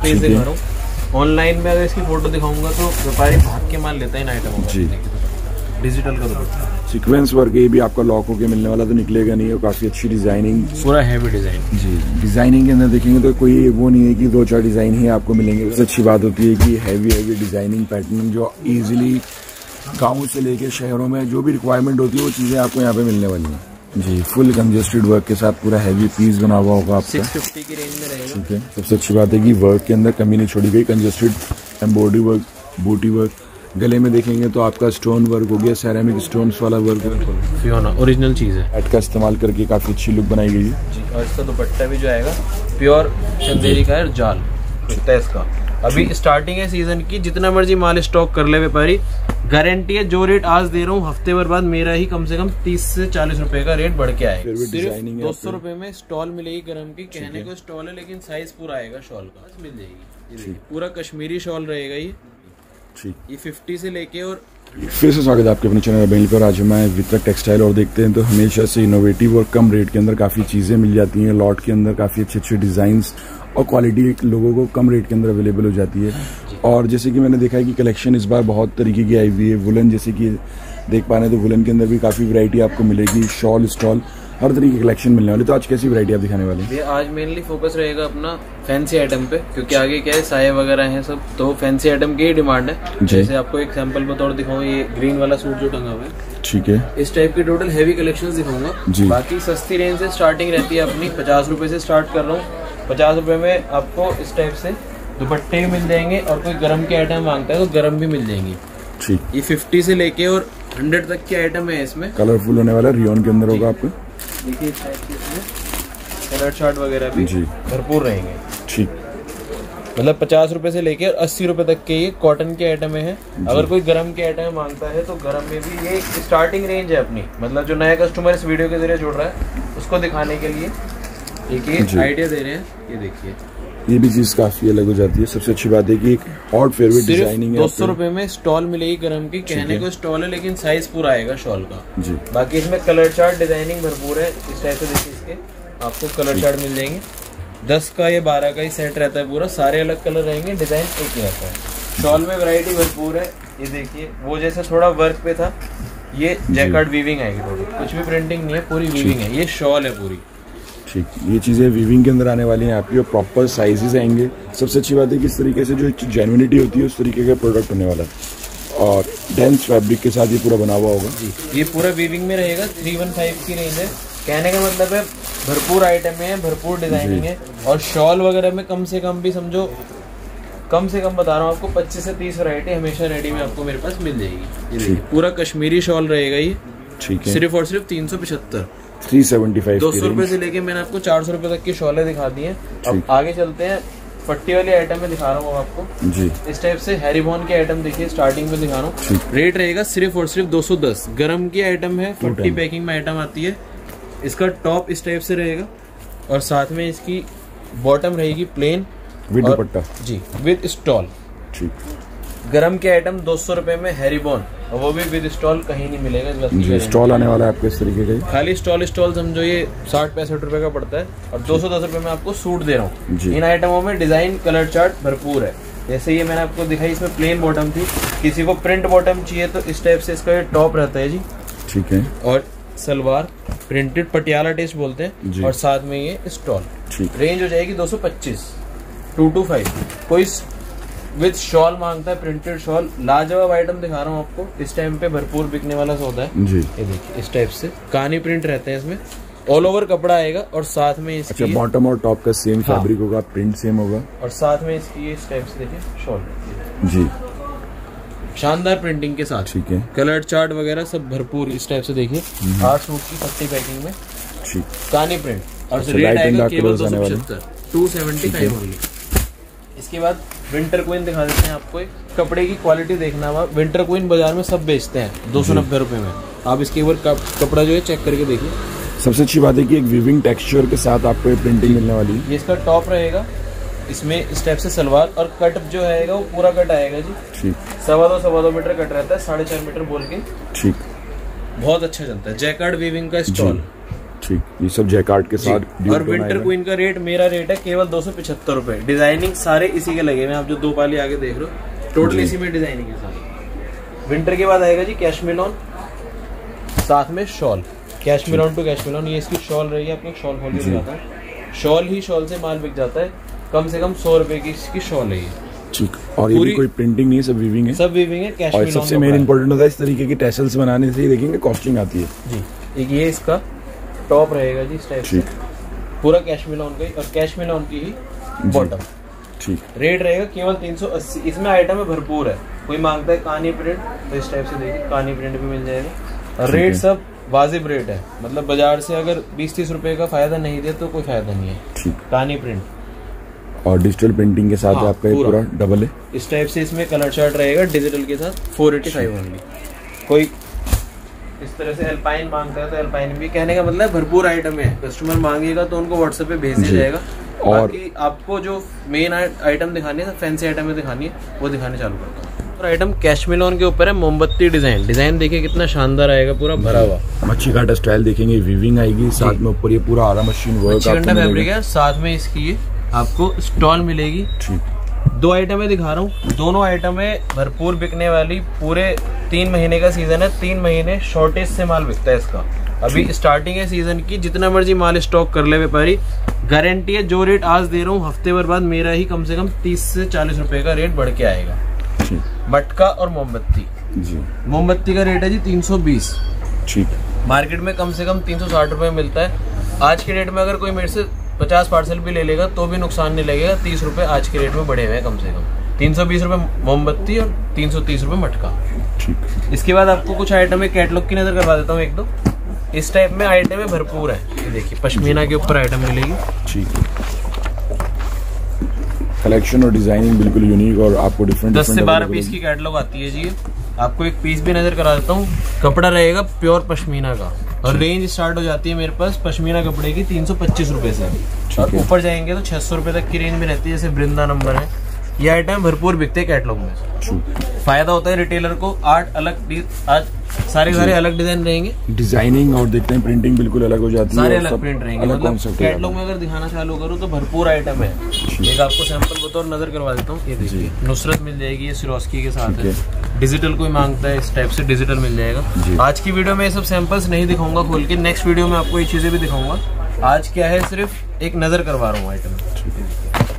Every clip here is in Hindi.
पेज दिखा रहा हूँ। ऑनलाइन में अगर इसकी फोटो दिखाऊंगा तो व्यापारी भाग के माल लेता है इन आइटमों को। डिजिटल का दुपट्टा, सीक्वेंस वर्क, ये भी आपका लॉक होके मिलने वाला तो निकलेगा नहीं, और काफी अच्छी डिजाइनिंग, पूरा हैवी डिजाइन जी। डिजाइनिंग के अंदर देखेंगे तो कोई वो नहीं है कि 2-4 डिजाइन ही आपको मिलेंगे। सबसे अच्छी बात होती है कि हैवी डिजाइनिंग पैटर्न जो इजीली गाँव से लेके शहरों में जो भी रिक्वायरमेंट होती है वो चीजें आपको यहाँ पे मिलने वाली हैं जी। फुल कंजेस्टेड वर्क के साथ पूरा हैवी पीस बना हुआ होगा आपका, 650 की रेंज में रहेगा। ठीक है। सबसे अच्छी बात है कि वर्क के अंदर कमी नहीं छोड़ी गई, कंजेस्टेड एम्ब्रॉयडरी वर्क, बूटी वर्क। गले में देखेंगे तो आपका स्टोन वर्क हो गया, सेरेमिक स्टोन्स वाला वर्क, फियोना ओरिजिनल चीज है। एट का इस्तेमाल करके काफी अच्छी लुक बनाई गई है जी। और इसका दुपट्टा भी जो आएगा प्योर चंदेरी का है, जाल इसका। अभी स्टार्टिंग है सीजन की, जितना मर्जी माल स्टॉक कर ले व्यापारी, गारंटी है जो रेट आज दे रहा हूँ हफ्ते भर बाद मेरा ही कम से कम 30 से 40 रुपए का रेट बढ़ के आएगा। सिर्फ 200 रुपए में स्टॉल मिलेगी गरम की। कहने को स्टॉल है लेकिन साइज पूरा आएगा शॉल का, मिल जाएगी। पूरा कश्मीरी शॉल रहेगा ये, ये 50 से लेके। और फिर से स्वागत है आपके अपने चैनल बेल पर। आज मैं वितरक टेक्सटाइल और देखते हैं तो हमेशा से इनोवेटिव और कम रेट के अंदर काफ़ी चीज़ें मिल जाती हैं। लॉट के अंदर काफ़ी अच्छे डिज़ाइंस और क्वालिटी लोगों को कम रेट के अंदर अवेलेबल हो जाती है। और जैसे कि मैंने देखा है कि कलेक्शन इस बार बहुत तरीके की आई हुई है। वुलन जैसे कि देख पा रहे हैं तो वुलन के अंदर भी काफ़ी वैरायटी आपको मिलेगी, शॉल स्टॉल हर तरीके की कलेक्शन मिलने वाली। तो आज कैसी वैरायटी आप दिखाने वाले हैं? आज मेनली फोकस रहेगा अपना फैंसी आइटम पे, क्योंकि आगे क्या है साये वगैरह हैं सब, तो फैंसी आइटम की ही डिमांड है। जैसे आपको एक सैंपल बतौर दिखाऊं, ये ग्रीन वाला सूट जो टंगा हुआ है, ठीक है, इस टाइप की टोटल हैवी कलेक्शंस दिखाऊंगा। बाकी सस्ती रेंज से स्टार्टिंग रहती है अपनी, 50 रुपए से स्टार्ट कर रहा हूँ। 50 रुपए में आपको इस टाइप से दुपट्टे भी मिल जाएंगे, और कोई गरम के आइटम मांगता है तो गरम भी मिल जाएंगे। ठीक, ये 50 से लेके और 100 तक के आइटम है। इसमें कलरफुल होने वाला रियोन के अंदर होगा आपको। देखिए इस टाइप के इसमें कलर चार्ट वगैरह भी भरपूर रहेंगे। ठीक, मतलब 50 रुपए से लेके 80 रुपए तक के ये कॉटन के आइटम है। अगर कोई गरम के आइटम मांगता है तो गरम में भी ये स्टार्टिंग रेंज है अपनी। मतलब जो नया कस्टमर इस वीडियो के जरिए जुड़ रहा है उसको दिखाने के लिए एक ये आइडिया दे रहे हैं। ये देखिए, ये भी चीज काफी अलग हो जाती है। सबसे अच्छी बात है कि एक और फेवरेट डिजाइनिंग है। 200 रुपए में स्टॉल मिलेगी गरम की। कहने को स्टॉल है लेकिन साइज पूरा आएगा शॉल का जी। बाकी इसमें कलर चार्ट डिजाइनिंग भरपूर है। इस टाइप से देखिए, इसके आपको कलर चार्ट मिल जाएंगे। 10 का या 12 का ही सेट रहता है पूरा, सारे अलग कलर रहेंगे, डिजाइन एक ही रहता है। शॉल में वैरायटी भरपूर है। ये देखिए, वो जैसे थोड़ा वर्क पे था, ये जैकार्ड वीविंग आएगी टोटल, कुछ भी प्रिंटिंग नहीं है, पूरी वीविंग है। ये शॉल है पूरी। ठीक, ये चीज़ें वीविंग के अंदर आने वाली हैं आपकी, और प्रॉपर साइजेस आएंगे। सबसे अच्छी बात है कि इस तरीके से जो जेन्युइनिटी होती है उस तरीके का प्रोडक्ट होने वाला है, और डेंस फैब्रिक के साथ ये पूरा बना हुआ होगा। ये पूरा वीविंग में रहेगा। 315 की रेंज है। कहने का मतलब है भरपूर आइटम है, भरपूर डिजाइनिंग है। और शॉल वगैरह में कम से कम भी समझो, कम से कम बता रहा हूँ आपको 25 से 30 वैरायटी हमेशा रेडी में आपको मेरे पास मिल जाएगी। ये पूरा कश्मीरी शॉल रहेगा ये, ठीक है। सिर्फ और सिर्फ 375, 375, 200 रुपए से लेके मैंने आपको 400 रुपए तक की शॉलें दिखा दी हैं। अब आगे चलते हैं, पट्टी वाली आइटम में दिखा रहा हूँ आपको जी। इस टाइप से हैरीबॉन के आइटम देखिए, स्टार्टिंग में दिखा रहा हूँ। रेट रहेगा सिर्फ और सिर्फ 210। गरम की आइटम है, 40 पैकिंग में आइटम आती है। इसका टॉप इस टाइप से रहेगा, और साथ में इसकी बॉटम रहेगी प्लेन विद दुपट्टा जी, विद स्टॉल। ठीक, गरम के आइटम 200 रुपए में हैरीबॉन, और वो भी विद स्टॉल, कहीं नहीं मिलेगा जी। स्टॉल आने वाला है आपको इस तरीके का, खाली स्टॉल समझो ये 60-65 रुपए का पड़ता है, और 210 रुपए में आपको सूट दे रहा हूँ। इन आइटमों में डिजाइन कलर चार्ट भरपूर है। जैसे ये मैंने आपको दिखाई, इसमें प्लेन बॉटम थी, किसी को प्रिंट बॉटम चाहिए तो इस टाइप से इसका ये टॉप रहता है जी, ठीक है। और सलवार प्रिंटेड पटियाला टेस्ट बोलते हैं, और साथ में ये स्टॉल। रेंज हो जाएगी 225, 225। कोई विद शॉल मांगता है, प्रिंटेड शॉल, लाजवाब आइटम दिखा रहा हूँ आपको। इस टाइम पे भरपूर बिकने वाला सौदा है जी। ये देखिए, इस टाइप से कानी प्रिंट रहते हैं इसमें, ऑल ओवर कपड़ा आएगा, और साथ में इसकी बॉटम और टॉप का सेम फैब्रिक होगा, प्रिंट सेम होगा, और साथ में इसकी इस टाइप से देखिए शॉल जी, शानदार प्रिंटिंग के साथ, ठीक है। कलर चार्ट वगैरह सब भरपूर इस टाइप से देखिए। 8 सूट की 50 पैकिंग में, ठीक, कानी प्रिंट, और रेट आएगा केवल 275 ओनली। इसके बाद विंटर क्वीन दिखा देते हैं आपको। एक कपड़े की क्वालिटी देखना हुआ, विंटर क्वीन बाजार में सब बेचते हैं 290 रुपए में। आप इसके ऊपर कपड़ा जो है चेक करके देखिए। सबसे अच्छी बात है कि एक विविंग टेक्सचर के साथ आपको प्रिंटिंग मिलने वाली है। ये इसका टॉप रहेगा, इसमें इस टाइप से सलवार, और कट जो आएगा वो पूरा कट आएगा जी, ठीक। 2.25 मीटर कट रहता है, 4.5 मीटर बोल के, ठीक। बहुत अच्छा चलता है। जैकार्ड वीविंग का स्टॉल, ठीक, ये सब जैकार्ड के साथ। और विंटर क्वीन का रेट, मेरा रेट है केवल 275 रुपए। डिजाइनिंग सारे इसी के लगे हुए हैं, आप जो 2 पाली आगे देख रहे हो टोटल इसी में डिजाइनिंग है सारी। विंटर के बाद आएगा जी कैशमिलॉन, साथ में शॉल, कैशमिलॉन टू कैशमिलॉन। ये इसकी शॉल रही है, आपको शॉल खोल के दिखाता हूं। शॉल ही शॉल से माल बिक जाता है, कम से कम 100 रुपए की इसकी शॉल है ये। ठीक, और ये भी कोई प्रिंटिंग नहीं है, सब वीविंग है, सब वीविंग है। कैशमिलॉन और सबसे मेन इंपॉर्टेंट होता है इस तरीके की टैसल्स बनाने से देखेंगे कॉस्टिंग आती है जी। एक ये इसका टॉप रहेगा जी इस टाइप से, पूरा कैशमिलॉन का ही, और कैशमिलॉन की ही बॉटम। ठीक, रेट रहेगा केवल 380। इसमें आइटम है भरपूर है, कोई मांगता है कानी प्रिंट तो इस टाइप से देखिए कानी प्रिंट भी मिल जाएगा। और रेट सब वाजिब रेट है, मतलब बाजार से अगर 20-30 रुपए का फायदा नहीं दे तो कोई फायदा नहीं है। ठीक, कानी प्रिंट और डिजिटल प्रिंटिंग के साथ आपका पूरा डबल है इस टाइप से। इसमें कलर चार्ट रहेगा डिजिटल के साथ, 485 ओनली। कोई इस तरह से एल्पाइन मांगता है तो एल्पाइन भी, कहने का मतलब भरपूर आइटम है, कस्टमर मांगेगा तो उनको व्हाट्सएप पे भेज दिया जाएगा। और बाकी आपको जो मेन आइटम दिखानी है, फैंसी आइटम दिखानी है, वो दिखाने चालू करता हूँ। और आइटम कैशमिलॉन के ऊपर है, मोमबत्ती डिजाइन। डिजाइन देखिए कितना शानदार आएगा, पूरा भरा हुआ मच्छी काटा स्टाइल देखेंगे, वीविंग आएगी साथ में, ऊपर ये पूरा आरा मशीन वर्क फैब्रिक है, साथ में इसकी ये आपको स्टॉल मिलेगी। ठीक, 2 आइटम दिखा रहा हूँ, दोनों आइटम है भरपूर बिकने वाली। पूरे 3 महीने का सीजन है, 3 महीने शॉर्टेज से माल बिकता है इसका। अभी स्टार्टिंग है सीजन की, जितना मर्जी माल स्टॉक कर ले व्यापारी, गारंटी है। जो रेट आज दे रहा हूँ हफ्ते भर बाद मेरा ही कम से कम 30 से 40 रुपए का रेट बढ़ के आएगा। मटका और मोमबत्ती जी, मोमबत्ती का रेट है जी 320। ठीक, मार्केट में कम से कम 360 रुपए मिलता है। आज के डेट में अगर कोई मेरे से 50 पार्सल भी ले लेगा तो भी नुकसान नहीं लगेगा। 30 रुपए आज के रेट में बढ़े हुए हैं, कम से कम 320 रुपए मोमबत्ती और 330 रुपए मटका। ठीक, इसके बाद आपको कुछ आइटम है, कैटलॉग की नजर करवा देता हूँ 1-2। इस टाइप में आइटम है भरपूर है, ये देखिए पश्मीना के ऊपर आइटम मिलेगी। ठीक है, कलेक्शन और डिजाइनिंग बिल्कुल यूनिक, और आपको डिफरेंट 10 से 12 पीस की कैटलॉग आती है जी। आपको एक पीस भी नजर करा देता हूँ। कपड़ा रहेगा प्योर पश्मीना का, और रेंज स्टार्ट हो जाती है मेरे पास पश्मीना कपड़े की 325 रुपए से, और ऊपर जाएंगे तो 600 रुपए तक की रेंज में रहती है। जैसे वृंदा नंबर है, ये आइटम भरपूर बिकते हैं कैटलॉग में। फायदा होता है रिटेलर को। 8 अलग, आज सारे अलग डिजाइन रहेंगे, डिजाइनिंग और देखते हैं प्रिंटिंग बिल्कुल अलग हो जाती है, सारे अलग प्रिंट रहेंगे। मतलब कैटलॉग में अगर दिखाना चालू करूँ तो भरपूर आइटम है। एक आपको सैंपल बतौर नजर करवा देता हूँ, ये देखिए नुसरत मिल जाएगी, ये सिरोस्की के साथ है। डिजिटल कोई मांगता है इस टाइप से डिजिटल मिल जाएगा। आज की वीडियो में ये सब सैंपल्स नहीं दिखाऊंगा खोल के, नेक्स्ट वीडियो में आपको ये चीजें भी दिखाऊंगा। आज क्या है, सिर्फ एक नजर करवा रहा हूँ आइटम।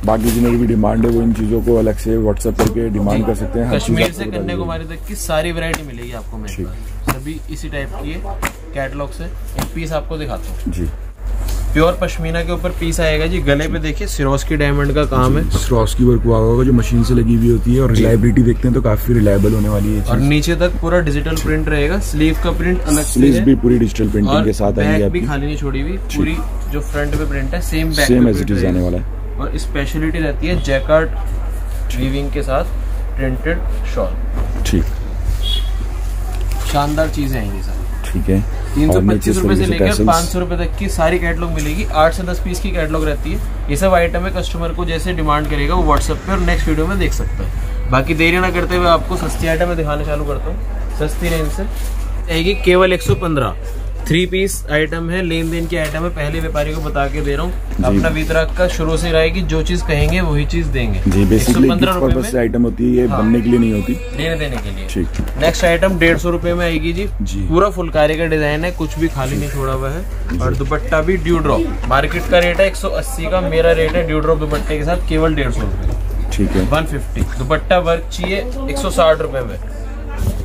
बाकी जिन्हें भी डिमांड है वो इन चीजों को अलग से व्हाट्सएप करके डिमांड कर सकते हैं। कश्मीर से कन्याकुमारी तक की सारी वैरायटी मिलेगी आपको मेरे पास, सभी इसी टाइप की है। कैटलॉग से एक पीस आपको दिखाता हूँ जी। प्योर पश्मीना के ऊपर पीस आएगा जी। गले पे देखिए सिरोस्की डायमंड का काम है, सिरोस्की वर्क हुआ होगा जो मशीन से लगी हुई होती है, और रिलायबिलिटी देखते हैं तो काफी रिलायबल होने वाली है। और नीचे तक पूरा डिजिटल प्रिंट रहेगा, स्लीव का प्रिंट अलग से है, भी पूरी डिजिटल प्रिंटिंग के साथ आएगी। बैक भी खाली नहीं छोड़ी हुई, पूरी जो फ्रंट पे प्रिंट है same back same as it is आने वाला है। और स्पेशलिटी रहती है जैकार्ड वीविंग के साथ प्रिंटेड शॉल। ठीक, शानदार चीजें आएंगी सारी। ठीक है, 325 रुपए से लेकर 500 रुपए तक की सारी कैटलॉग मिलेगी। 8 से 10 पीस की कैटलॉग रहती है। ये सब आइटम है, कस्टमर को जैसे डिमांड करेगा वो व्हाट्सएप पे और नेक्स्ट वीडियो में देख सकता है। बाकी देरी ना करते हुए आपको सस्ती आइटम दिखाने चालू करता हूँ। सस्ती रेंज से आएगी केवल 115। 3 पीस आइटम है, लेन देन की आइटम है, पहले व्यापारी को बता के दे रहा हूँ। अपना वितरक का शुरू से रहेगी, जो चीज कहेंगे वही चीज देंगे जी। 115 रुपए में आइटम होती है, ये बनने के लिए नहीं होती, लेने देने के लिए। ठीक, नेक्स्ट आइटम 150 रुपए में आएगी जी। पूरा फुलकारी का डिजाइन है, कुछ भी खाली नहीं छोड़ा हुआ है। और दुपट्टा भी ड्यू ड्रॉप। मार्केट का रेट है 180 का, मेरा रेट है ड्यू ड्रॉप दुपट्टे के साथ केवल 150 रुपए। ठीक है, 150। दुपट्टा वर्क चाहिए 160 रुपए में।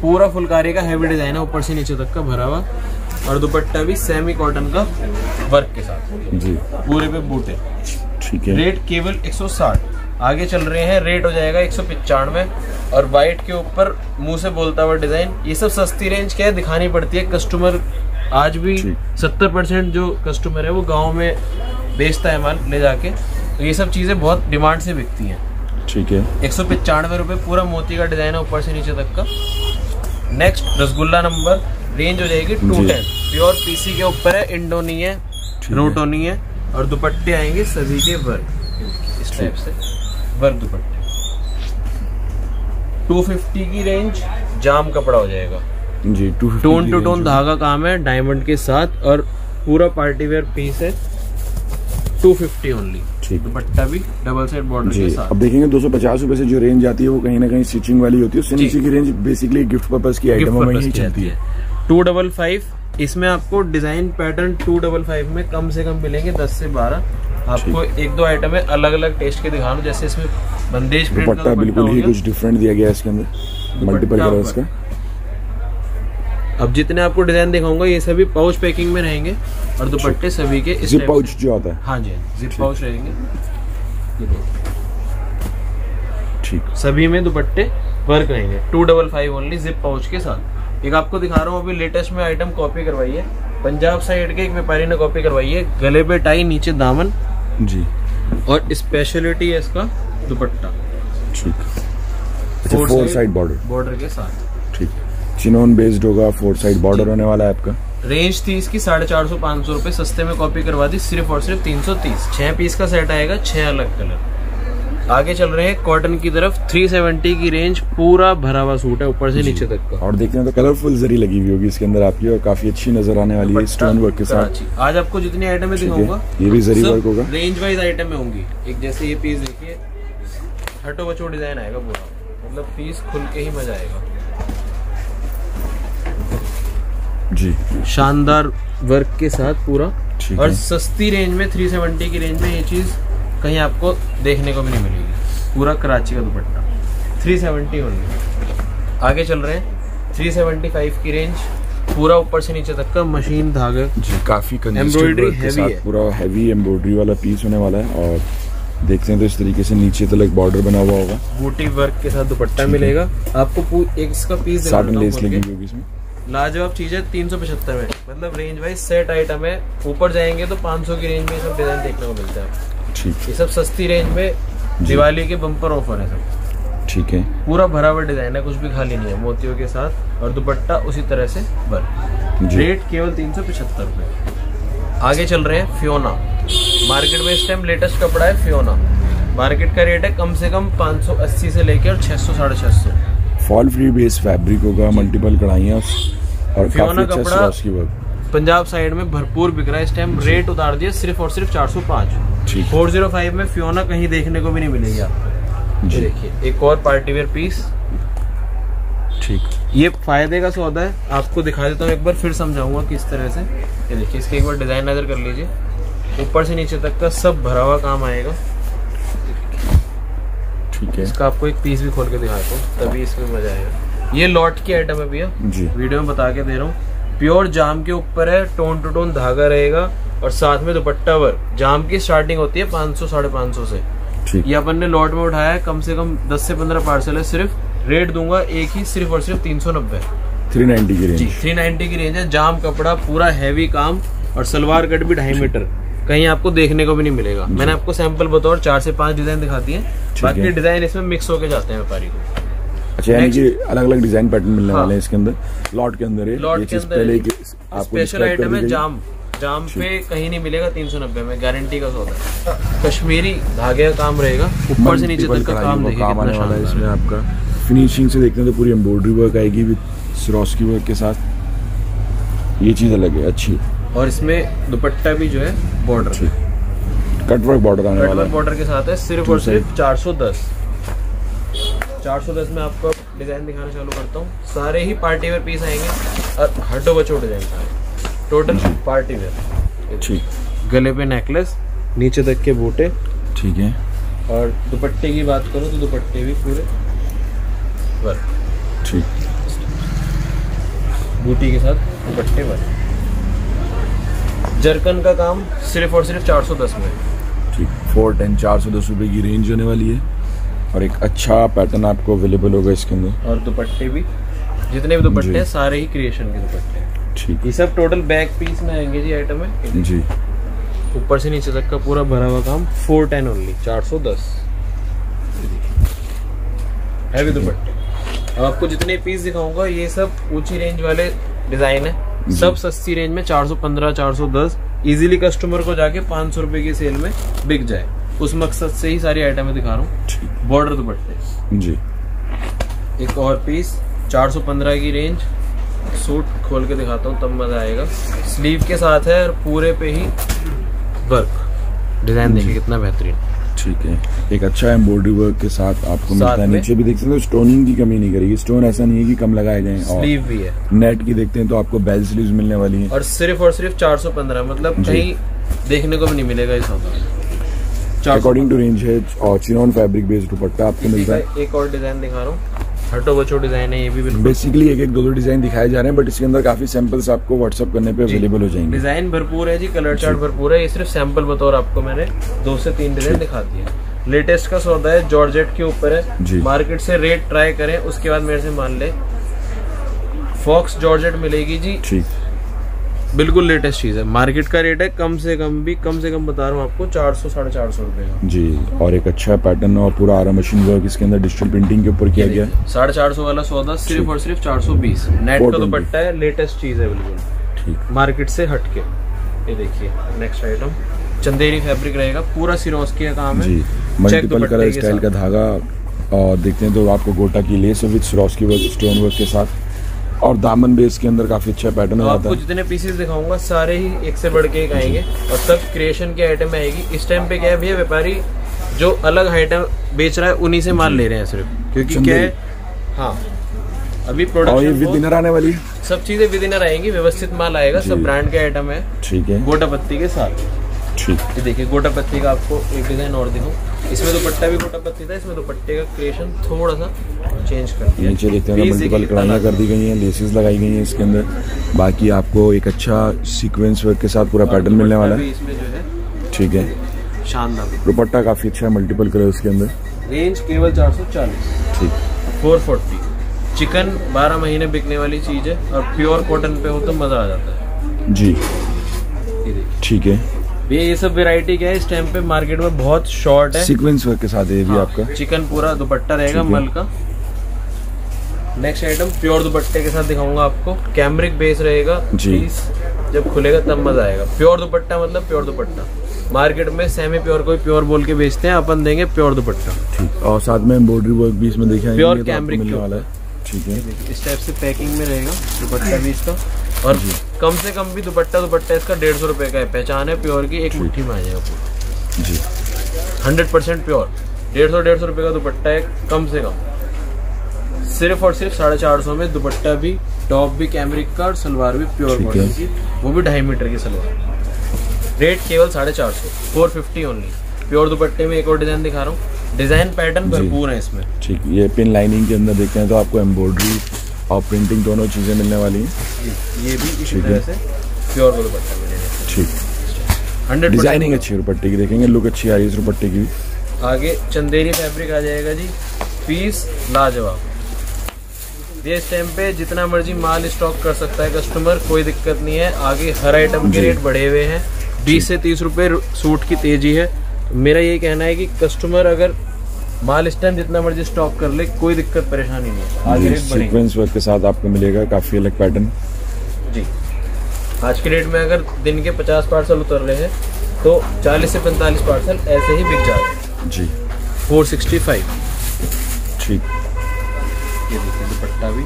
पूरा फुलकारी का हैवी डिजाइन है, ऊपर से नीचे तक का भरा हुआ, और दुपट्टा भी सेमी कॉटन का वर्क के साथ जी, पूरे पे बूटे। ठीक है, रेट केवल 160। आगे चल रहे हैं, रेट हो जाएगा 195। और व्हाइट के ऊपर मुंह से बोलता हुआ डिजाइन। ये सब सस्ती रेंज क्या है, दिखानी पड़ती है। कस्टमर आज भी 70% जो कस्टमर है वो गाँव में बेचता है माल ले जाके, तो ये सब चीजें बहुत डिमांड से बिकती हैं। ठीक है, 195 रुपए। पूरा मोती का डिजाइन है ऊपर से नीचे तक का। नेक्स्ट रसगुल्ला नंबर, रेंज हो जाएगी 210। प्योर पीसी के ऊपर है, इंडोनी है, रोटोनी है, और दुपट्टे आएंगे सभी के वर्क इस टाइप से वर्क दुपट्टे। 250 की रेंज, जाम कपड़ा हो जाएगा जी। टोन टू टोन धागा काम है डायमंड के साथ, और पूरा पार्टी वेयर पीस है, 250 ओनली। ठीक। दुपट्टा भी डबल साइड बॉर्डर के साथ। अब देखेंगे 250 रुपए से जो रेंज आती है वो कहीं ना कहीं स्टिचिंग वाली होती है, उससे नीचे की रेंज बेसिकली गिफ्ट पर्पस की आइटमों में ही चलती है। 255 इसमें आपको डिजाइन पैटर्न 255 में कम से कम मिलेंगे 10 से 12। आपको एक दो आइटम है अलग अलग टेस्ट के दिखा रहा हूँ, जैसे इसमें बंदेज प्रिंट दुपट्टा बिल्कुल ही कुछ डिफरेंट दिया गया है इसके अंदर, मल्टीपल कलर्स का। अब जितने आपको डिजाइन दिखाऊंगा ये सभी पाउच पैकिंग में रहेंगे और दुपट्टे सभी के जिप पाउच जो आता है। हाँ जी, जिप पाउच रहेंगे। ठीक। सभी में दुपट्टे वर्क रहेंगे, 255 ओनली जिप पाउच के साथ। एक आपको दिखा रहा हूँ अभी लेटेस्ट में आइटम कॉपी करवाई है, पंजाब साइड के एक व्यापारी ने कॉपी करवाई है। गले पे टाई, नीचे दामन जी, और स्पेशलिटी है इसका दुपट्टा। ठीक। अच्छा, 4 साइड बॉर्डर के साथ। ठीक। चिनोन बेस्ड होगा, 4 साइड बॉर्डर होने वाला है आपका। रेंज थी इसकी 450-500 रुपए, सस्ते में कॉपी करवा दी सिर्फ और सिर्फ 330। 6 पीस का सेट आएगा, 6 अलग कलर। आगे चल रहे हैं कॉटन की तरफ। 370 की रेंज, पूरा भरा हुआ सूट है ऊपर से नीचे तक का। और देखते हैं तो कलरफुल जरी लगी हुई होगी इसके अंदर आपकी, और काफी अच्छी नजर आने वाली है स्टोन वर्क के साथ। आज आपको जितनी आइटम में दिखाऊंगा ये भी जरी वर्क होगा, रेंज वाइज आइटम में होंगी। एक जैसे ये पीस देखिए, हटो बचो डिजाइन आएगा पूरा, मतलब पीस खुल के ही मजा आएगा जी। शानदार वर्क के साथ पूरा, और है। सस्ती रेंज में 370 की रेंज में ये चीज कहीं आपको देखने को भी नहीं मिलेगी। पूरा कराची का दुपट्टा 370 ओनली। आगे चल रहे हैं 375 की रेंज, पूरा ऊपर से नीचे तक का मशीन धागा जी, काफी एम्ब्रॉयडरी हैवी है, पूरा हैवी एम्ब्रॉयडरी वाला पीस होने वाला है। और देखते हैं तो इस तरीके से नीचे तक बॉर्डर बना हुआ होगा, बूटी वर्क के साथ दुपट्टा मिलेगा आपको। एक इसका पीस साटन लेस लगी होगी इसमें, लाजवाब चीज है। 375 में, मतलब रेंज वाइज सेट आइटम है। ऊपर जाएंगे तो 500 की रेंज में सब डिजाइन देखने को मिलता है। ठीक। ये सब सस्ती रेंज में दिवाली के बम्पर ऑफर है सब। ठीक है। पूरा भरा हुआ डिजाइन है, कुछ भी खाली नहीं है, मोतियों के साथ, और दुपट्टा उसी तरह से वर्क। रेट केवल 375 रुपए। आगे चल रहे हैं फियोना। मार्केट में इस टाइम लेटेस्ट कपड़ा है फियोना। मार्केट का रेट है कम से कम 580 से लेकर 600-650। फॉल फ्री बेस फैब्रिक होगा, मल्टीपल कढ़ाइयाँ और फियोना काफी अच्छा कपड़ा की वर्क। पंजाब साइड में भरपूर बिक रहा है इस टाइम। रेट उतार दिया सिर्फ और सिर्फ 405। 405 में फियोना कहीं देखने को भी नहीं मिलेगी आपको। देखिए एक और पार्टी वेयर पीस। ठीक। ये फायदे का सौदा है, आपको दिखा देता हूँ एक बार, फिर समझाऊंगा किस तरह से। ये देखिए, इसके एक बार डिजाइन नजर कर लीजिए, ऊपर से नीचे तक का सब भरा हुआ काम आएगा। ठीक है। इसका आपको एक पीस भी खोल के दिखाता हूँ, तभी इसमें मजा आएगा। ये लॉट की आइटम है भैया जी, वीडियो में बता के दे रहा हूँ। प्योर जाम के ऊपर है, टोन टू टोन धागा रहेगा, और साथ में दुपट्टा वर्क। जाम की स्टार्टिंग होती है 500-550 से। ये अपन ने लॉट में उठाया है, कम से कम 10 से 15 पार्सल है। सिर्फ रेट दूंगा एक ही, सिर्फ और सिर्फ 390। 390 की रेंज जी, 390 की रेंज है। जाम कपड़ा, पूरा हैवी काम, और सलवार कट भी 2.5 मीटर, कहीं आपको देखने को भी नहीं मिलेगा। मैंने आपको सैंपल बताओ 4 से 5 डिजाइन दिखाती है, बाकी डिजाइन इसमें मिक्स होके जाते हैं व्यापारी को। अच्छा, यानी कि अलग अलग डिजाइन पैटर्न मिलने वाले हैं इसके अंदर। लॉट के अंदर लॉट के अंदर स्पेशल आइटम है जाम। जाम पे कहीं नहीं मिलेगा 390 में, गारंटी का सौदा है। कश्मीरी धागे का काम रहेगा, ऊपर से नीचे तक का काम देखिए कितना शानदार है। इसमें आपका फिनिशिंग से देखते हैं तो पूरी एम्ब्रॉयडरी वर्क आएगी विद सिरोस्की वर्क के साथ। ये चीज अलग है, अच्छी। और इसमें दुपट्टा भी जो है बॉर्डर, कटवर्क बॉर्डर आने वाला है, बॉर्डर के साथ है। सिर्फ और सिर्फ 410 में आपको डिजाइन दिखाना चालू करता हूँ। सारे ही पार्टी वेयर पीस आएंगे, और हटो बचो डिजाइन सारे, टोटल पार्टी वेयर। ठीक। गले पे नेकलेस, नीचे तक के बूटे। ठीक है। और दुपट्टे की बात करो तो दुपट्टे भी पूरे वर्क। ठीक। बूटी के साथ दुपट्टे वर्क। जरकन का काम सिर्फ और सिर्फ 410 में। ठीक। 410 410 रुपए की रेंज होने वाली है, और एक अच्छा पैटर्न आपको अवेलेबल होगा इसके अंदर। और दुपट्टे भी, जितने भी दुपट्टे हैं सारे ही क्रिएशन के दुपट्टे हैं। ठीक। ये सब टोटल बैक पीस में आएंगे जी आइटम है जी। ऊपर से नीचे तक का पूरा भरा हुआ काम 410 ओनली, 410 हैवी दुपट्टे। अब आपको जितने पीस दिखाऊंगा ये सब ऊंची रेंज वाले डिजाइन है, सब सस्ती रेंज में 415 410। इजीली कस्टमर को जाके 500 रुपए की सेल में बिक जाए, उस मकसद से ही सारी आइटमें दिखा रहा हूँ। बॉर्डर दुपट्टे जी। एक और पीस 415 की रेंज, सूट खोल के दिखाता हूँ तब मजा आएगा। स्लीव के साथ है और पूरे पे ही वर्क, डिजाइन देखिए कितना बेहतरीन। ठीक है, एक अच्छा एम्ब्रॉयडरी वर्क के साथ आपको मिलता है। नीचे भी देख सकते हो, स्टोनिंग की कमी नहीं करेगी। स्टोन ऐसा नहीं है कि कम लगाए जाएं। स्लीव भी है नेट की देखते हैं तो आपको बेल स्लीव्स मिलने वाली है, और सिर्फ 415, मतलब कहीं देखने को भी नहीं मिलेगा इस वक्त। अकॉर्डिंग टू रेंज है। और चिनॉन फैब्रिक बेस्ड दुपट्टा आपको मिलता है। एक और डिजाइन दिखा रहा हूँ, हटो बचो डिजाइन है ये भी। बेसिकली एक दो डिजाइन दिखाए जा रहे हैं, बट इसके अंदर काफी सैंपल्स आपको व्हाट्सएप करने पे अवेलेबल हो जाएंगे। डिजाइन भरपूर है जी, कलर चार्ट भरपूर है। ये सिर्फ सैंपल बतौर आपको मैंने 2 से 3 डिजाइन दिखा दिया। लेटेस्ट का सौदा है, जॉर्जेट के ऊपर है। मार्केट से रेट ट्राई करें, उसके बाद मेरे से मान ले। फॉक्स जॉर्जेट मिलेगी जी, ठीक, बिल्कुल लेटेस्ट चीज है। मार्केट का रेट है कम से कम बता रहा हूँ आपको 400-450 रुपए का जी। और एक अच्छा पैटर्न और पूरा आरा मशीन वर्क इसके अंदर डिजिटल प्रिंटिंग के ऊपर किया गया। 450 वाला सौदा सिर्फ और सिर्फ 420। नेट का दुपट्टा है, लेटेस्ट चीज है बिल्कुल, ठीक, मार्केट से हटके। ये देखिए नेक्स्ट आइटम, चंदेरी फैब्रिक रहेगा, पूरा सिरोस्की का काम है जी। मल्टीपल कलर स्टाइल का धागा, और देखते हैं तो आपको गोटा की less with Swarovski work, stone work के साथ, और दामन बेस के अंदर काफी अच्छा पैटर्न आता है। आपको जितने पीसेस दिखाऊंगा सारे ही एक से बढ़ के एक आएंगे, और सब क्रिएशन की आइटम आएगी। इस टाइम पे क्या है भैया, व्यापारी जो अलग आइटम बेच रहा है उन्हीं से माल ले रहे हैं सिर्फ, क्योंकि क्या है, हाँ अभी प्रोडक्शन। और ये विद इनर आने वाली है, सब चीजें विद इनर आएंगी, व्यवस्थित माल आएगा, सब ब्रांड के आइटम है, ठीक है, गोटा पत्ती के साथ। ठीक, ये देखिए गोटा पत्ती का आपको एक डिजाइन और दिखाऊं। इसमें दुपट्टा भी गोटा पत्ती था, इसमें दुपट्टे का क्रिएशन थोड़ा सा चेंज कर दिया। नीचे देखते हैं मल्टीपल कढ़ाइयाँ कर दी गई हैं, लेसेस लगाई गई हैं इसके अंदर। बाकी आपको एक अच्छा सीक्वेंस वर्क के साथ पूरा पैटर्न मिलने वाला है इसमें जो है, ठीक है, शानदार दुपट्टा काफी अच्छा है, मल्टीपल कलर्स के अंदर। रेंज केवल 440, ठीक, 440। चिकन 12 महीने बिकने वाली चीज है, और प्योर कॉटन पे हो तो मजा आ जाता है जी, ठीक है। ये सब वैरायटी क्या है इस टाइम पे मार्केट में बहुत शॉर्ट है, सीक्वेंस वर्क के साथ है ये भी आपका। चिकन पूरा दुपट्टा रहेगा मल का। नेक्स्ट आइटम प्योर दुपट्टे के साथ दिखाऊंगा आपको, कैमरिक बेस रहेगा जी। जब खुलेगा तब मजा आएगा। प्योर दुपट्टा मतलब प्योर दुपट्टा, मार्केट में सेमी प्योर कोई प्योर बोल के बेचते हैं, अपन देंगे प्योर दुपट्टा, ठीक। और साथ में एम्ब्रॉयडरी वर्क भी इसमें देखा, प्योर कैमरिक मिलने वाला है, ठीक है। इस टाइप से पैकिंग में रहेगा दुपट्टा भी इसका, और कम से कम भी दुपट्टा इसका 150 रुपए का है। पहचान है प्योर की, एक मुट्ठी में आ जाएगा पूरा जी, 100% प्योर। 150 रुपए का दुपट्टा है कम से कम, सिर्फ और सिर्फ 450 में। दुपट्टा भी, टॉप भी कैमरिक का, और सलवार भी प्योर कॉटन की, वो भी 2.5 मीटर की सलवार। रेट केवल 450, 450 ओनली। प्योर दुपट्टे में एक और डिजाइन दिखा रहा हूँ, डिजाइन पैटर्न भरपूर है इसमें, ठीक। ये पिन लाइनिंग के अंदर देखते हैं तो आपको एम्ब्रॉयडरी और प्रिंटिंग दोनों चीजें मिलने वाली हैं। ये भी इसी तरह से प्योर दुपट्टा मिलेगा, ठीक। 100% डिजाइनिंग अच्छी है दुपट्टे की, देखेंगे लुक अच्छी आ रही है इस दुपट्टे की। आगे चंदेरी फैब्रिक आ जाएगा जी, पीस लाजवाब। ये इस टाइम पे जितना मर्जी माल स्टॉक कर सकता है कस्टमर, कोई दिक्कत नहीं है। आगे हर आइटम के रेट बढ़े हुए हैं, 20 से 30 रुपए सूट की तेजी है। तो मेरा ये कहना है कि कस्टमर अगर माल इस टाइम जितना मर्जी स्टॉक कर ले, कोई दिक्कत परेशानी नहीं है। आगे रेट बढ़ेंगे। सीक्वेंस वर्क के साथ आपको मिलेगा काफी अलग पैटर्न जी। आज के रेट में अगर दिन के 50 पार्सल उतर रहे हैं तो 40 से 45 पार्सल ऐसे ही बिक जा रहे हैं जी। 465, ठीक। ये देखिए दुपट्टा भी।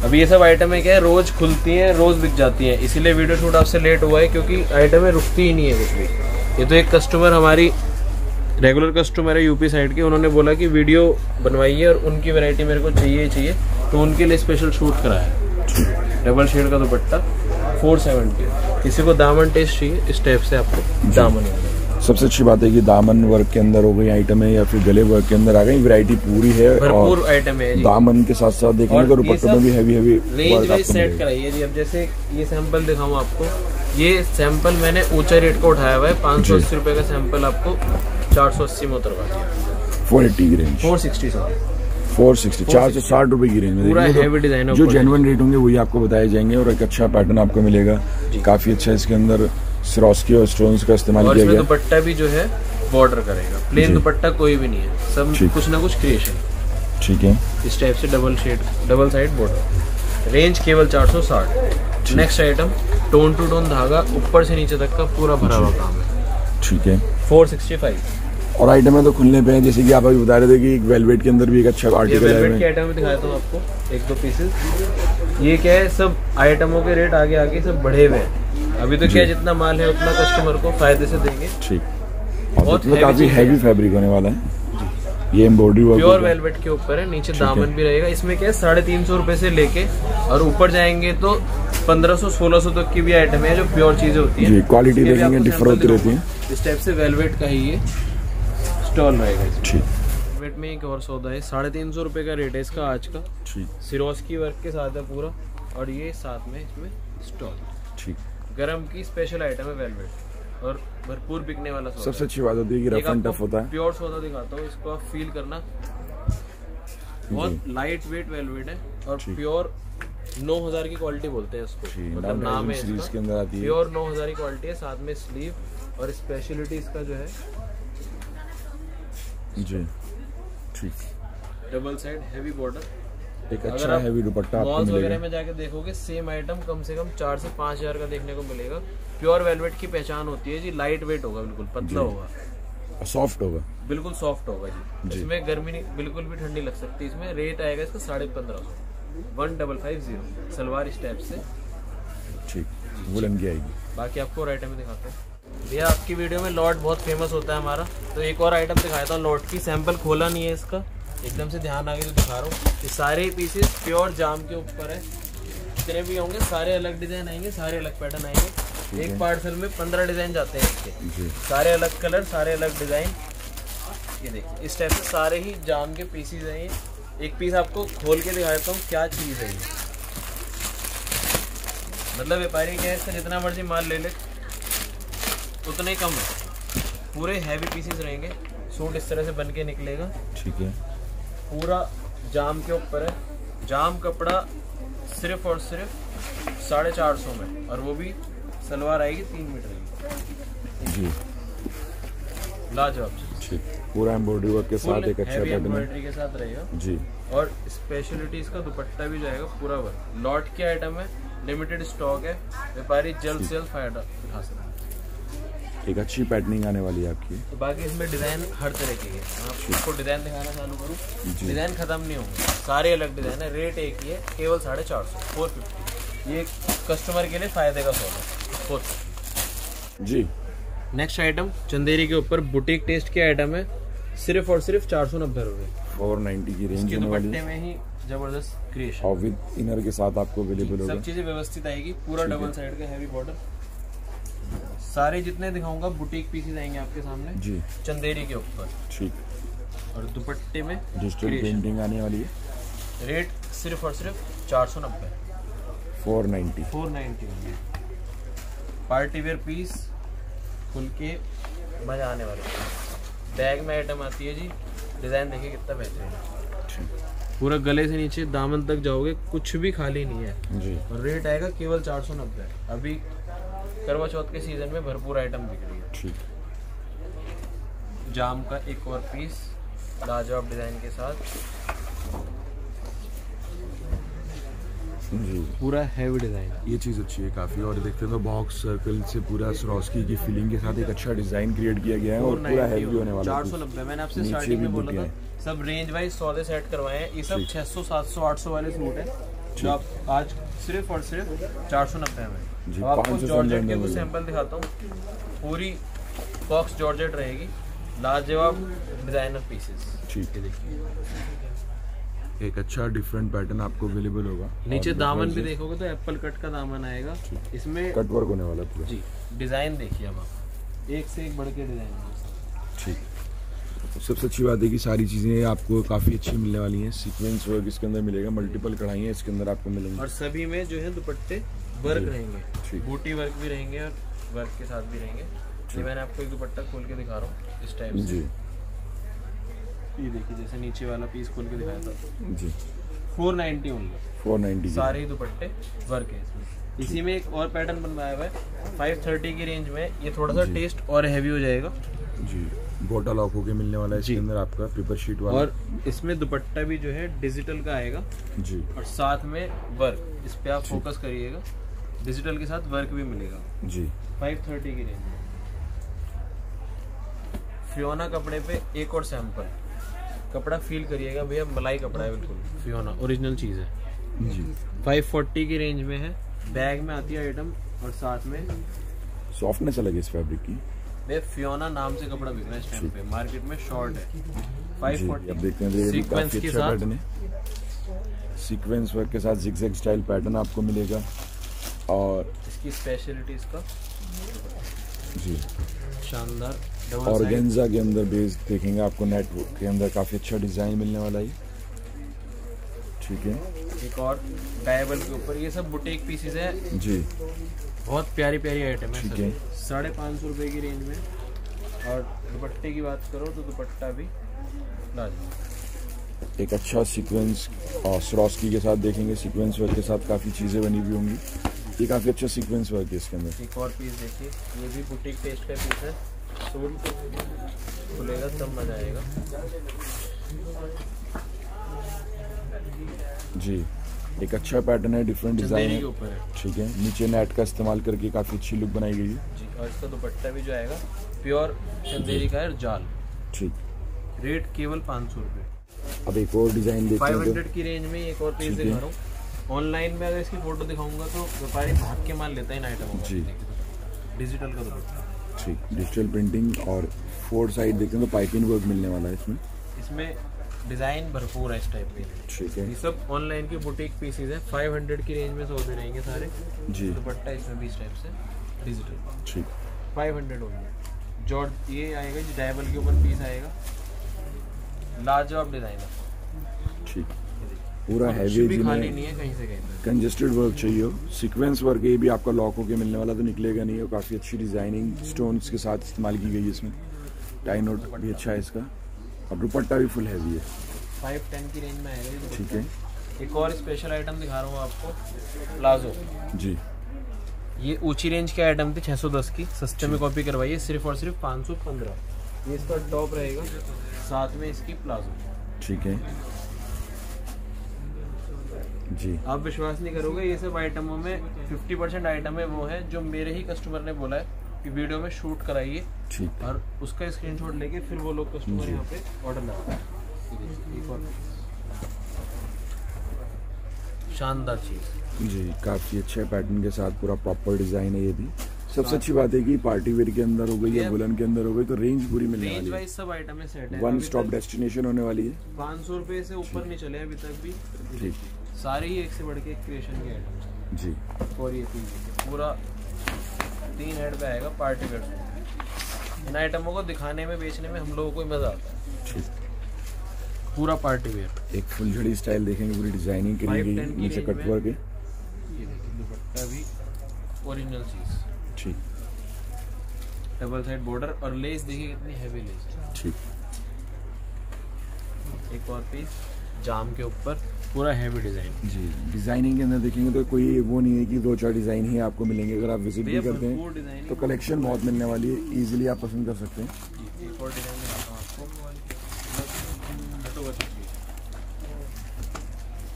अभी ये सब आइटमें क्या है, रोज खुलती हैं, रोज बिक जाती हैं, इसीलिए वीडियो शूट आपसे लेट हुआ है, क्योंकि आइटमें रुकती ही नहीं है कुछ भी। ये तो एक कस्टमर हमारी रेगुलर कस्टमर है यूपी साइड के, उन्होंने बोला कि वीडियो बनवाइए और उनकी वैरायटी मेरे को चाहिए, तो उनके लिए स्पेशल शूट कराया। डबल शेड का दुपट्टा 470। किसी को दामन टेस्ट चाहिए, इस टाइप से आपको दामन। सबसे अच्छी बात है कि दामन वर्क के अंदर हो गई आइटम है, या फिर गले वर्क के अंदर आ गई, वैरायटी पूरी है, भरपूर आइटम है। दामन के साथ साथ देखेंगे तो दुपट्टे में भी हैवी रेंज वाइज सेट कराइए जी। अब जैसे ये सैंपल दिखाऊं आपको, ये सैंपल मैंने ऊंचा रेट का उठाया हुआ है, 580 रुपए का सैंपल आपको 480 में उतरवा दिया। 480 की रेंज, 460 460 रुपए की रेंज में पूरा हैवी डिजाइन। जो जेन्युइन रेट होंगे वही आपको बताए जाएंगे, और एक अच्छा पैटर्न आपको मिलेगा, काफी अच्छा। इसके अंदर सिरोस्की और स्टोन्स का इस्तेमाल किया गया। दुपट्टा भी जो है बॉर्डर करेगा, प्लेन दुपट्टा कोई भी नहीं है, सब कुछ ना कुछ क्रिएशन, ठीक है। इस टाइप से डबल साइड बॉर्डर। रेंज केवल 460। Next item tone to tone धागा, ऊपर से नीचे तक का पूरा भरा हुआ काम है, ठीक है। 465। और आइटम है तो खुलने पे है, जैसे कि आप अभी बता रहे थे कि एक वेलवेट के अंदर भी एक अच्छा आर्टिकल है। वेलवेट के आइटम में दिखाता हूँ आपको एक दो पीसेस। ये क्या है, सब आइटमों के रेट आगे आगे सब बढ़े हुए हैं। अभी तो क्या जितना माल है उतना कस्टमर को फायदे से देंगे। ठीक, बहुत काफी हैवी फैब्रिक होने वाला है। ये एम्ब्रॉयडरी वर्क प्योर वेलवेट के ऊपर है, नीचे दामन भी रहेगा। इसमें क्या है 350 रुपए से लेके और ऊपर जाएंगे तो 1500-1600 तक की भी आइटम है जो प्योर चीजें होती है। क्वालिटी देखेंगे डिफर होती रहती है। इस टाइप से वेलवेट का ही ये स्टॉल रहेगा। ठीक, वेलवेट में एक और सौदा है, 350 रुपए का रेट है इसका आज का। ठीक, सिरोस्की वर्क के साथ है पूरा, और ये साथ में इसमें स्टॉल। ठीक, गरम की स्पेशल आइटम है वेलवेट और भरपूर बिकने वाला सौदा। सबसे अच्छी बात होती है कि रफ एंड टफ होता है। प्योर सौदा दिखाता हूँ, इसको आप फील करना। बहुत लाइट वेट वेलवेट है और प्योर 9000 की क्वालिटी बोलते हैं इसको, मतलब नाम है इसका। के अंदर आती है प्योर 9000 की क्वालिटी है, साथ में स्लीव और स्पेशलिटी इसका जो है जी। ठीक, डबल साइड हैवी बॉर्डर, एक अच्छा हैवी दुपट्टा आपको मॉल्स मिलेगा। वगैरह में जाके देखोगे सेम आइटम कम से कम 4 से 5000 का देखने को मिलेगा। प्योर वेलवेट की पहचान होती है जी, लाइट वेट होगा, बिल्कुल पतला होगा, सॉफ्ट होगा, बिल्कुल सॉफ्ट होगा जी। इसमें गर्मी नहीं, बिल्कुल भी ठंडी लग सकती है। इसमें रेट आएगा इसका 1550, 1550 सलवार इस टाइप से। ठीक, वुलन की आएगी। बाकी आपको और आइटम दिखाते हैं भैया। आपकी वीडियो में लॉट बहुत फेमस होता है हमारा, तो एक और आइटम दिखाया था लॉट की। सैंपल खोला नहीं है इसका, एकदम से ध्यान आगे तो दिखा रहा हूँ। ये सारे ही पीसेस प्योर जाम के ऊपर है, जितने भी होंगे सारे अलग डिजाइन आएंगे, सारे अलग पैटर्न आएंगे। एक पार्सल में 15 डिजाइन जाते हैं इसके, सारे अलग कलर, सारे अलग डिजाइन। ये देखिए इस टाइप से सारे ही जाम के पीसेस हैं। ये एक पीस आपको खोल के दिखाता हूँ क्या चीज़ है ये। मतलब व्यापारी क्या है, इसका जितना मर्जी माल ले ले उतना ही कम है। पूरे हैवी पीसेस रहेंगे, सूट इस तरह से बन के निकलेगा। ठीक है, पूरा जाम के ऊपर है। जाम कपड़ा सिर्फ और सिर्फ 450 में, और वो भी सलवार आएगी 3 मीटर की जी, लाजवाब। ठीक, पूरा एम्ब्रॉयडरी वर्क के साथ एक अच्छा पैटर्न एम्ब्रॉयडरी के साथ रहेगा जी। और स्पेशलिटी इसका दुपट्टा भी जाएगा पूरा वर्क। लॉट की आइटम है, लिमिटेड स्टॉक है, व्यापारी जल्द से जल्द फायदा उठा सकते हैं। एक अच्छी पैटर्निंग आने वाली है आपकी। तो बाकी इसमें डिजाइन हर तरह के हैं, आपको डिजाइन दिखाना चालू करूँ, डिजाइन खत्म नहीं होंगे, सारे अलग डिजाइन है। रेट एक ही है, केवल 450, 450। ये कस्टमर के लिए फायदे का सौदा 450 जी। नेक्स्ट आइटम चंदेरी के ऊपर बुटीक टेस्ट की आइटम है, सिर्फ और सिर्फ 490 रुपए, 490 की रेंज होने वाली है। में ही जबरदस्त क्रिएशन और विद इनर के साथ आपको अवेलेबल होगा। सब चीजें व्यवस्थित आएगी, पूरा डबल साइड का हैवी बॉर्डर। सारे जितने दिखाऊंगा बुटीक पीसेस आएंगे आपके सामने जी, चंदेरी के ऊपर। ठीक, और दुपट्टे में डिजिटल पेंटिंग आने वाली है। रेट सिर्फ और सिर्फ 490, 490। पार्टी वेयर पीस खुल के मजा आने वाला है। बैग में आइटम आती है जी, डिजाइन देखिए कितना बेहतरीन है। पूरा गले से नीचे दामन तक जाओगे, कुछ भी खाली नहीं है जी। और रेट आएगा केवल 490। अभी करवा चौथ के सीजन में भरपूर आइटम बिक रही है। ठीक, जाम का एक और पीस लाजवाब डिजाइन के साथ जी, पूरा हैवी डिजाइन। ये चीज अच्छी है काफी। और देखते हैं तो बॉक्स सर्कल से पूरा स्वरोस्की की फीलिंग के साथ एक अच्छा डिजाइन क्रिएट किया गया है और पूरा हैवी होने वाला है। 490 मैंने आपसे स्टार्टिंग में बोला था। सब रेंज वाइज सौदे सेट करवाए हैं। ये सब 600, 700, 800 वाले सूट है जो आप आज सिर्फ और सिर्फ 490 में। आपको जॉर्जेट के कुछ सैंपल दिखाता हूँ। पूरी बॉक्स जॉर्जेट रहेगी, लाजवाब डिजाइनर पीसेस। ठीक है, देखिए एक अच्छा डिफरेंट पैटर्न आपको अवेलेबल होगा। नीचे दामन भी देखोगे तो एप्पल कट का दामन आएगा, इसमें कट वर्क होने वाला है जी। डिजाइन देखिए अब आप, एक से एक बढ़ के डिजाइन। ठीक, सबसे अच्छी बात है कि सारी चीजें आपको काफी अच्छी मिलने वाली हैं। सीक्वेंस वर्क इसके अंदर मिलेगा, मल्टीपल कढ़ाइयाँ इसके अंदर आपको मिलेंगी, और सभी में जो है दुपट्टे वर्क रहेंगे, बूटी वर्क भी रहेंगे और वर्क के साथ भी रहेंगे। ये मैंने आपको एक दुपट्टा खोल के दिखा रहा हूँ इस टाइप से जी। ये देखिए जैसे नीचे वाला पीस खोल के दिखाया था जी, 490 ओनली, 490 सारे ही दुपट्टे वर्क है इसमें। इसी में एक और पैटर्न बनवाया हुआ है 530 की रेंज में। ये थोड़ा सा टेस्ट और हैवी हो जाएगा जी। गोटा लॉक होके मिलने वाला है इसके अंदर आपका पेपर शीट वाला, और इसमें दुपट्टा भी जो है डिजिटल का आएगा जी, और साथ में वर्क। इस पे आप फोकस करिएगा, डिजिटल के साथ वर्क भी मिलेगा जी। 530 की रेंज में फियोना कपड़े पे एक और सैंपल, कपड़ा फील करिएगा भैया, मलाई कपड़ा है बिल्कुल, फियोना ओरिजिनल चीज़ है जी। 540 की रेंज में है, बैग में आती है आइटम और साथ में सॉफ्टनेस अलग है इस फैब्रिक की। भैया फियोना नाम से कपड़ा बिक रहा है इस टाइम पे, मार्केट में शॉर्ट है। 540 अब देखते हैं सीक्वेंस काफी के अच्छा साथ, पैटर्न है, सीक्वेंस वर्क के साथ जिगजैग स्टाइल पैटर्न आपको मिलेगा। और इसकी स्पेशलिटी इसका जी शानदार डबल ऑर्गेन्जा के अंदर बेस देखेंगे आपको, नेट के अंदर काफी अच्छा डिजाइन मिलने वाला है। ठीक है, एक और डायबल के ऊपर, ये सब बुटीक पीसेस है जी, बहुत प्यारी प्यारी आइटम है। ठीक है, 550 रुपए की रेंज में। और दुपट्टे की बात करो तो दुपट्टा भी लाजवाब, एक अच्छा सीक्वेंस और स्वरोस्की के साथ देखेंगे, सीक्वेंस वर्क के साथ काफी चीजें बनी हुई होंगी। ये काफी अच्छा सीक्वेंस वर्क है इसके अंदर। एक और पीस देखिए, ये भी बुटीक टेस्ट का पीस है, सूट खुलेगा तब मजा आएगा जी। एक अच्छा पैटर्न है, डिफरेंट डिजाइन के है, ऊपर है ठीक है। नीचे नेट का इस्तेमाल करके काफी अच्छी लुक बनाई गई है जी। और इसका दुपट्टा भी जो आएगा प्योर चंदेरी का है, जाल, ठीक। रेट केवल 500 रुपए। अब एक और डिजाइन देखते हैं 500 की रेंज में एक और पीस ठीक है। दिखा रहा हूँ। ऑनलाइन में अगर इसकी फोटो दिखाऊंगा तो व्यापारी भाग के माल लेता है इन आइटमों जी। डिजिटल का दुपट्टा, ठीक, डिजिटल प्रिंटिंग और 4 साइड देखते हैं तो पाइपिंग वर्क मिलने वाला है इसमें। इसमें डिजाइन भरपूर है इस टाइप के। ठीक है ये सब ऑनलाइन की बुटीक पीसेस है, 500 की रेंज में सौदे रहेंगे सारे जी, दुपट्टा इसमें भी इस टाइप से डिजिटल, ठीक 500 होंगे। जॉर्ज ये आएगा जी, डायबल के ऊपर पीस आएगा, लाजवाब डिजाइन है, ठीक। पूरा कुछ हैवी भी खाली नहीं जिन्हें है कहीं से कहीं तक। कंजेस्टेड वर्क चाहिए हो, सीक्वेंस वर्क ये भी आपका लॉक होके मिलने वाला तो निकलेगा नहीं। और काफी अच्छी डिजाइनिंग स्टोन्स के साथ इस्तेमाल की गई है इसमें। टाई नोट भी अच्छा है इसका, और दुपट्टा भी फुल हैवी है, 510 की रेंज में आएगा ये दुपट्टा। ठीक है एक और स्पेशल आइटम दिखा रहा हूँ आपको, प्लाजो। जी। ये ऊंची रेंज की आइटम थी 610 की, सस्ते में कॉपी करवाइए, सिर्फ और सिर्फ 515। ये इसका टॉप रहेगा, साथ में इसकी प्लाजो, ठीक है जी। आप विश्वास नहीं करोगे, ये सब आइटमों में 50% आइटम है वो है जो मेरे ही कस्टमर ने बोला है कि वीडियो में शूट कराइए, ठीक, और उसका स्क्रीनशॉट लेके फिर वो लोग कस्टमर यहाँ पे ऑर्डर लगाते हैं। एक और शानदार चीज जी, काफी अच्छे पैटर्न के साथ पूरा प्रॉपर डिजाइन है। ये भी सबसे अच्छी बात है कि पार्टी वेयर के अंदर हो गई या वुलन के अंदर हो गई तो रेंज पूरी मिलने रेंज वाली है। वाइज सब आइटम है, सेट है, वन स्टॉप डेस्टिनेशन होने वाली है। 500 रुपए से ऊपर नहीं चले अभी तक भी, ठीक, सारे ही एक से बढ़ के क्रिएशन के आइटम है जी। और ये पूरा 3 हेड पे आएगा पार्टी वेयर। इन आइटमों को दिखाने में बेचने में हम लोगों को मजा आता है, ठीक। पूरा पार्टी वेयर। एक फुलझड़ी स्टाइल देखेंगे, पूरी डिजाइनिंग करी गई है, 510 की नीचे रेंज कट में। वर्क है, ये देखिए दुपट्टा भी ओरिजिनल चीज, ठीक डबल साइड बॉर्डर, और लेस देखिए कितनी हैवी लेस है। ठीक। एक और पीस जाम के ऊपर, पूरा हैवी डिजाइन जी, डिजाइनिंग के अंदर देखेंगे तो कोई वो नहीं है कि 2-4 डिजाइन ही आपको मिलेंगे। अगर आप विजिट भी करते हैं डिजाइन तो कलेक्शन बहुत मिलने वाली है, इजीली आप पसंद कर सकते हैं। एक और डिजाइन दिखाता हूँ आपको,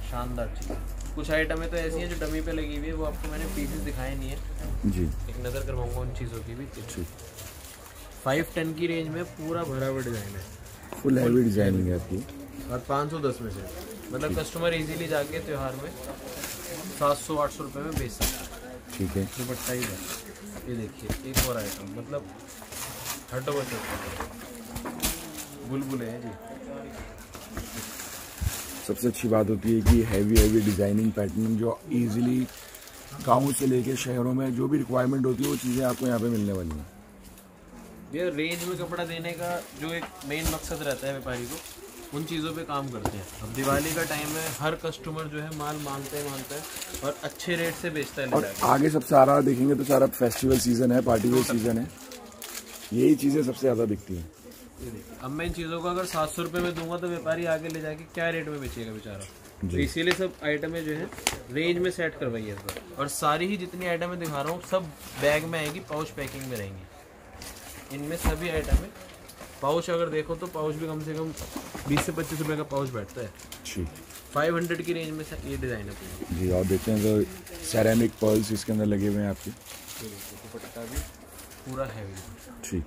शानदार चीज। कुछ आइटमें तो ऐसी हैं जो डमी पे लगी हुई है, वो आपको मैंने पीसेस दिखाए नहीं है, जी, एक नजर करवाऊंगा उन चीजों की भी। ठीक। 510 की रेंज में पूरा भरा हुआ डिजाइन है, फुल हैवी डिजाइनिंग है आपकी, और 510 में से, मतलब कस्टमर इजीली जाके त्योहार में 700-800 रुपए में बेच सकता है। ठीक है। दुपट्टा ही है, ये देखिए एक और आइटम, मतलब हटो बचो, बुलबुल है जी। सबसे अच्छी बात होती है कि हैवी डिजाइनिंग पैटर्न जो इजीली गाँव से लेके शहरों में जो भी रिक्वायरमेंट होती है वो चीज़ें आपको यहाँ पे मिलने वाली हैं। ये रेंज में कपड़ा देने का जो एक मेन मकसद रहता है व्यापारी को, उन चीज़ों पे काम करते हैं। अब दिवाली का टाइम है, हर कस्टमर जो है माल मांगता है और अच्छे रेट से बेचता है। और आगे सब सारा देखेंगे तो सारा फेस्टिवल सीजन है, पार्टी वेयर सीजन है, यही चीज़ें सबसे ज़्यादा बिकती हैं। अब मैं इन चीज़ों को अगर 700 रुपये में दूंगा तो व्यापारी आगे ले जाके क्या रेट में बेचेगा बेचारा। तो इसीलिए सब आइटमें जो है रेंज में सेट करवाई है इस बार, और सारी ही जितनी आइटमें दिखा रहा हूँ सब बैग में आएगी, पाउच पैकिंग में रहेंगी। इनमें सभी आइटमें पाउच अगर देखो तो पाउच भी कम से कम 20 से 25 रुपए का पाउच बैठता है। जी, 500 की रेंज में ये डिज़ाइन है जी। और देखते हैं तो सेरेमिक पर्ल्स इसके अंदर लगे हुए हैं आपके, दुपट्टा भी पूरा हैवी। ठीक।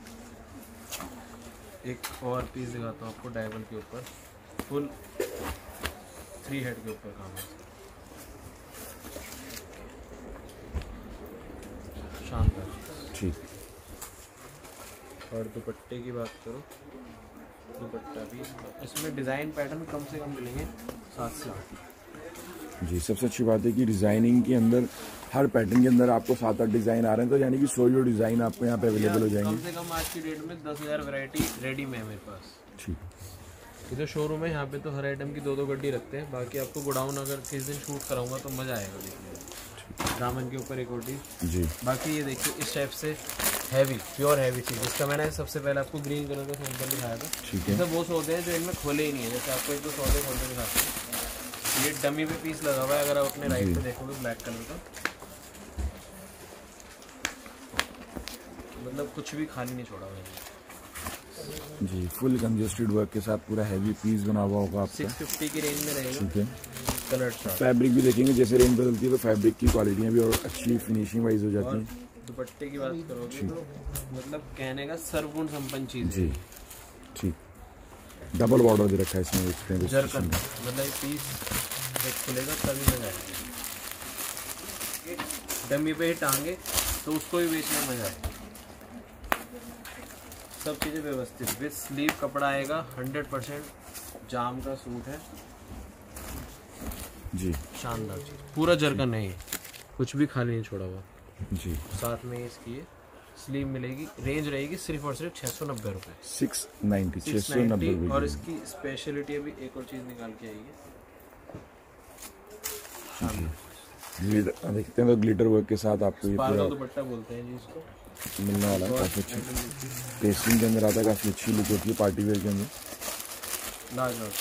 एक और पीस दिखाता हूँ आपको डायमंड के ऊपर, फुल 3 हेड के ऊपर काम है, शानदार। ठीक। और दुपट्टे की बात करो, दुपट्टा भी इसमें डिज़ाइन पैटर्न कम से कम मिलेंगे 7 से 8 जी। सबसे अच्छी बात है कि डिज़ाइनिंग के अंदर हर पैटर्न के अंदर आपको 7-8 डिज़ाइन आ रहे हैं, तो यानी कि 100 डिज़ाइन आपको यहाँ पे अवेलेबल हो जाएंगे। कम से कम आज की डेट में 10,000 वैरायटी रेडी में है मेरे पास। ठीक। ये जो शोरूम है यहाँ पे तो हर आइटम की 2-2 गड्डी रखते हैं। बाकी आपको गोडाउन अगर किस दिन शूट कराऊंगा तो मज़ा आएगा देखने में। दामन के ऊपर एक और चीज़ जी। बाकी ये देखिए इस टाइप से हैवी, प्योर हैवी चीज़, जिसका मैंने सबसे पहले आपको ग्रीन कलर का सैंपल दिखाया था। ठीक है। जैसे वो सौदे हैं जो इनमें खोले ही नहीं है, जैसे आपको एक दो सौदे खोलते दिखाते हैं। ये डमी पे पीस लगा हुआ है, अगर आप अपने राइट पे देखोगे ब्लैक कलर का, मतलब कुछ भी खाली नहीं छोड़ा हुआ है जी। फुल कंजेस्टेड वर्क के साथ पूरा हैवी पीस बना हुआ होगा आपका। 650 की रेंज में रहेगा। ठीक है। कलर चार्ट, फैब्रिक भी देखेंगे, जैसे रेंज बदलती है तो फैब्रिक की क्वालिटियाँ भी और अच्छी फिनिशिंग वाइज हो जाती हैं। दुपट्टे की बात करोगे तो मतलब कहने का सर्वगुण संपन्न चीज जी। ठीक। डबल बॉर्डर दे रखा है इसमें, जरकन, मतलब पीस जब खुलेगा तभी मजा आएगा। डमी पे ही टांगे तो उसको भी बेचने में मजा आएगा। सब चीजें व्यवस्थित, विद स्लीव कपड़ा आएगा, 100% जाम का सूट है जी। शानदार चीज, पूरा जरकन है, कुछ भी खाली नहीं छोड़ा हुआ जी। साथ में इसकी स्लीव मिलेगी। रेंज रहेगी सिर्फ और सिर्फ 690 रुपए, 690 और इसकी स्पेशलिटी अभी एक और चीज निकाल के आई है, देखते हैं तो ग्लिटर वर्क के साथ आपको ये पूरा दुपट्टा बोलते हैं जी इसको, मिलने वाला है। काफी अच्छा पेस्टिंग के अंदर आता है, काफी अच्छी लुक होती है पार्टी वेयर के अंदर। लाजवाब,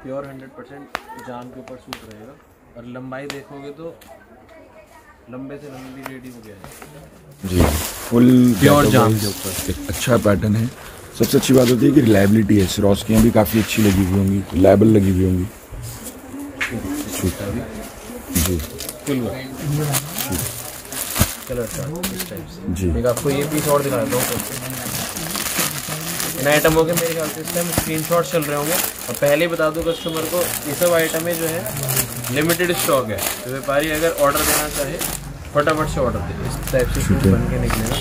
प्योर 100% जाम के ऊपर सूट रहेगा। और लंबाई देखोगे तो लंबे से लंबी रेडी हो गया है जी। फुल प्योर जाम के ऊपर एक अच्छा पैटर्न है। सबसे अच्छी बात होती है कि रिलायबिलिटी है, सिरोस्कियाँ भी काफ़ी अच्छी लगी हुई होंगी, रिलायबल लगी हुई होंगी जी। फुल कलर चार्ट इस टाइप से जी। एक आपको ये पीस और दिखा देता हूँ। इन आइटमों के मेरे ख्याल से इस टाइम स्क्रीनशॉट चल रहे होंगे। और पहले ही बता दो कस्टमर को, ये सब आइटमें जो है लिमिटेड स्टॉक है, तो व्यापारी अगर ऑर्डर देना चाहे फटाफट से ऑर्डर दे। इस टाइप से सूट बन के निकलेगा,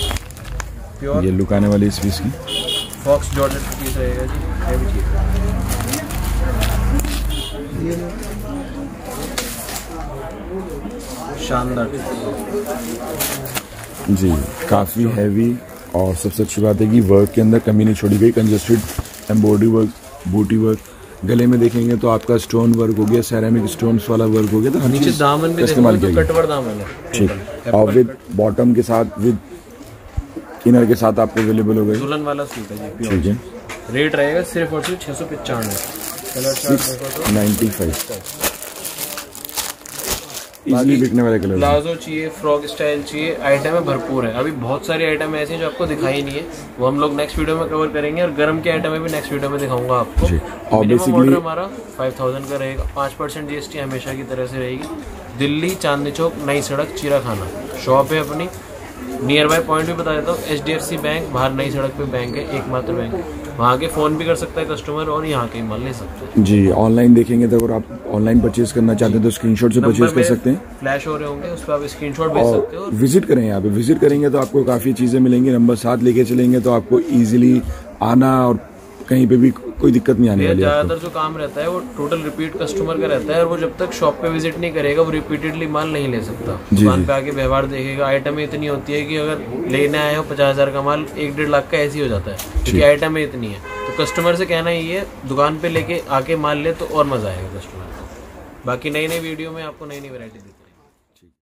प्योर ये लुक आने वाली इस पीस की फॉक्स जॉर्जेट पीस रहेगा जी, हैवी चीज शानदार जी। काफ़ी हैवी, और सबसे अच्छी बात है कि वर्क के अंदर कमी नहीं छोड़ी गई। कंजेस्टेड एम्ब्रॉयडरी वर्क, बूटी वर्क, गले में देखेंगे तो आपका स्टोन वर्क हो गया, सेरेमिक स्टोन्स वाला वर्क हो गया, तो नीचे दामन भी इस्तेमाल किया कटवर दामन है। ठीक। और विद बॉटम के साथ, विद इनर के साथ आपको अवेलेबल हो गए। दुल्हन वाला सूट है जी, ठीक है। रेट रहेगा सिर्फ और सिर्फ 695। कलर 695 इजीली बिकने वाले कलर। प्लाजो चाहिए, फ्रॉक स्टाइल चाहिए, आइटम है भरपूर है। अभी बहुत सारी आइटम ऐसी हैं जो आपको दिखाई नहीं है, वो हम लोग नेक्स्ट वीडियो में कवर करेंगे। और गर्म के आइटम भी नेक्स्ट वीडियो में दिखाऊंगा आपको। और मिनिमम ऑर्डर हमारा 5000 का रहेगा, 5% GST हमेशा की तरह से रहेगी। दिल्ली चांदनी चौक, नई सड़क, चीरा खाना शॉप है अपनी। नियर बाय पॉइंट भी बता देता हूँ, HDFC बैंक बाहर नई सड़क पे बैंक है, एकमात्र बैंक है। वहाँ के फ़ोन भी कर सकता है कस्टमर, और यहाँ के माल ले सकते हैं जी। ऑनलाइन देखेंगे तो अगर आप ऑनलाइन परचेज करना चाहते हैं तो स्क्रीनशॉट से परचेज कर सकते हैं, फ्लैश हो रहे होंगे उस पर आप स्क्रीनशॉट भेज सकते हो। विजिट करें, यहाँ पे विजिट करेंगे तो आपको काफ़ी चीज़ें मिलेंगी। नंबर 7 लेके चलेंगे तो आपको इजीली आना और कहीं पे भी कोई दिक्कत नहीं आने वाली। ज्यादातर जो काम रहता है वो टोटल रिपीट कस्टमर का रहता है, और वो जब तक शॉप पे विजिट नहीं करेगा वो रिपीटेडली माल नहीं ले सकता। दुकान पे आके व्यवहार देखेगा। आइटम इतनी होती है कि अगर लेने आए हो 50,000 का माल 1-1.5 लाख का ऐसे ही हो जाता है, क्योंकि आइटम इतनी है। तो कस्टमर से कहना ये है, दुकान पे लेके आके माल ले तो और मजा आएगा कस्टमर को। बाकी नई नई वीडियो में आपको नई नई वैरायटी देती है।